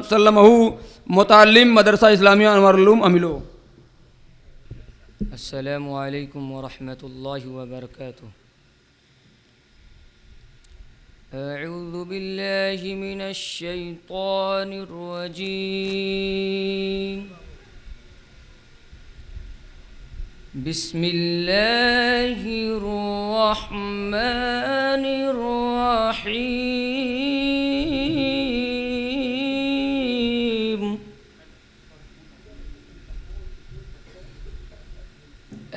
सल्लमहु मुताल्लिम मदरसा इस्लामिया अनवारुल अमिलो। अस्सलामु अलैकुम वरहमतुल्लाहि वबरकातुह। अऊज़ु बिल्लाहि मिनश शैतानिर रजीम। बिस्मिल्लाहिर रहमानिर रहीम।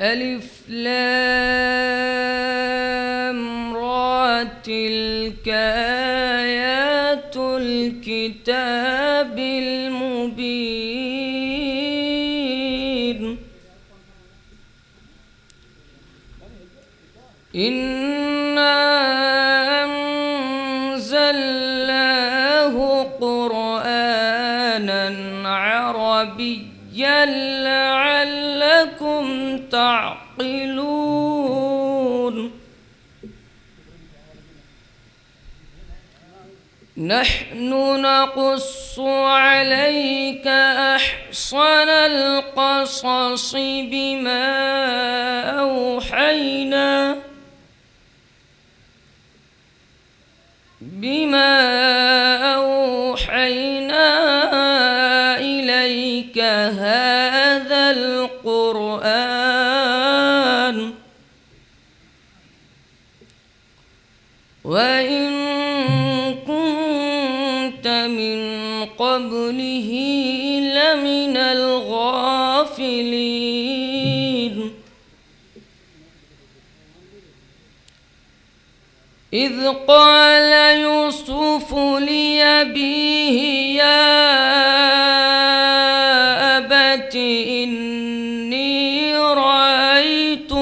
अलिफ लाम रा तिल्क आयातुल किताबिल मुबीन। इन्ना अंज़लनाहु क़ुरआनन अरबिय्यन लअल्लकुम ताक़िलून। नहनु नक़ुस्सु अलैक अहसनल क़ससि बिमा أوحينا إليك هذا القرآن وإن كنت من قبله لمن الغافلين. إذ قال يوسف لأبيه يا أبت إني رأيت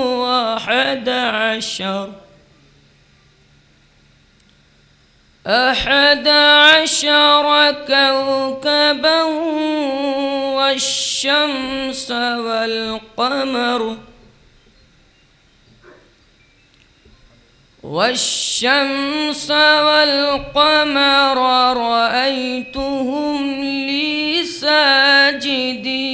أحد عشر كوكبا والشمس والقمر رأيتهم لي ساجدين.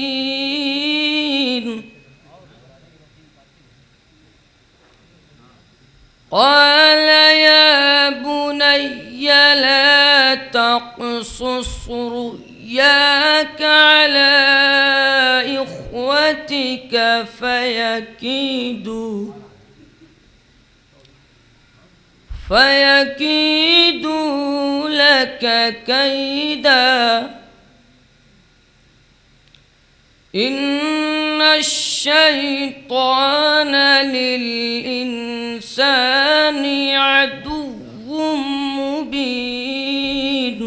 قال يا بني لا تقصص رؤياك على إخوتك فيكيدوا لك كيدا. إن الشيطان للإنسان عدو مبين.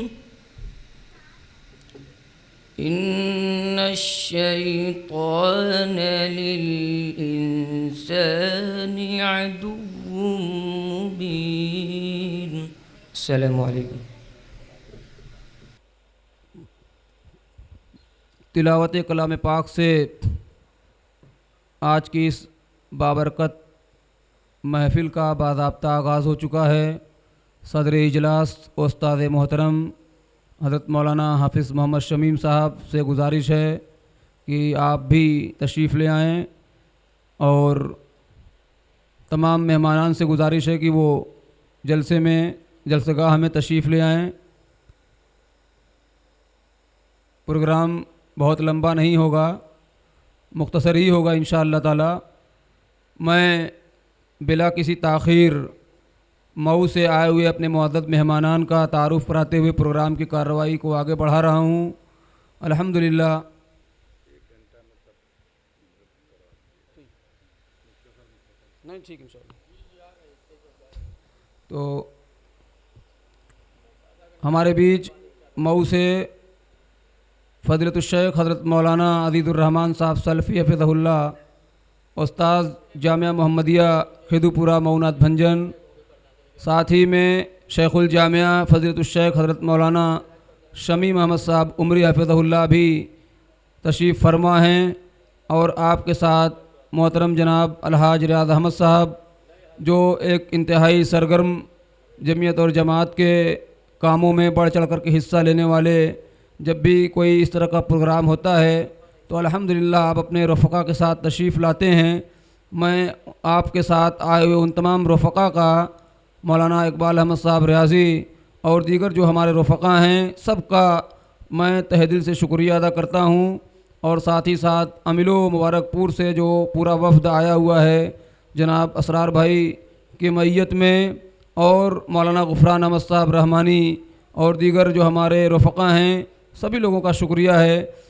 إن الشيطان للإنسان عدو मुबीन। अस्सलामु अलैकुम। तिलावत कलाम पाक से आज की इस बाबरकत महफ़िल का बाज़ाब्ता आगाज़ हो चुका है। सदर इजलास उस्ताद मोहतरम हज़रत मौलाना हाफिज़ मोहम्मद शमीम साहब से गुजारिश है कि आप भी तशरीफ़ ले आएँ और तमाम मेहमानान से गुजारिश है कि वो जलसेगाह में तशरीफ़ ले आएँ। प्रोग्राम बहुत लंबा नहीं होगा, मुख्तसर ही होगा इंशाअल्लाह ताला। मैं बिला किसी ताख़ीर मऊ से आए हुए अपने मुअज़्ज़ज़ मेहमानान का तारुफ़ कराते हुए प्रोग्राम की कार्रवाई को आगे बढ़ा रहा हूँ। अल्हम्दुलिल्लाह। नहीं ठीक इंशाअल्लाह। तो हमारे बीच मऊ से फ़ज़ीलतुश्शैख़ हज़रत मौलाना अज़ीज़ुर्रहमान साहब सलफ़ी हफ़िज़हुल्लाह, उस्ताद जामिया मोहम्मदिया खिदुपुरा मऊनाथ भंजन, साथ ही में शेख़ुल जामिया फ़ज़ीलतुश्शैख़ हज़रत मौलाना शमीम अहमद साहब उमरी हफ़िज़हुल्लाह भी तशरीफ़ फरमा हैं। और आपके साथ मोहतरम जनाब अलहाज रियाज़ अहमद साहब, जो एक इंतहाई सरगर्म जमीयत और जमात के कामों में बढ़ चढ़ कर के हिस्सा लेने वाले جب بھی کوئی اس طرح کا پروگرام ہوتا ہے تو الحمدللہ آپ اپنے رفقا کے ساتھ تشریف لاتے ہیں۔ میں آپ کے ساتھ آئے ہوئے ان تمام رفقا کا، مولانا اقبال احمد صاحب ریاضی اور دیگر جو ہمارے رفقا ہیں، سب کا میں تہہ دل سے شکریہ ادا کرتا ہوں، اور ساتھ ہی ساتھ املو مبارک پور سے جو پورا وفد آیا ہوا ہے جناب اسرار بھائی کی معیت میں، اور مولانا غفران احمد صاحب رحمانی اور دیگر جو ہمارے رفقا ہیں، سبھی لوگوں کا شکریہ ہے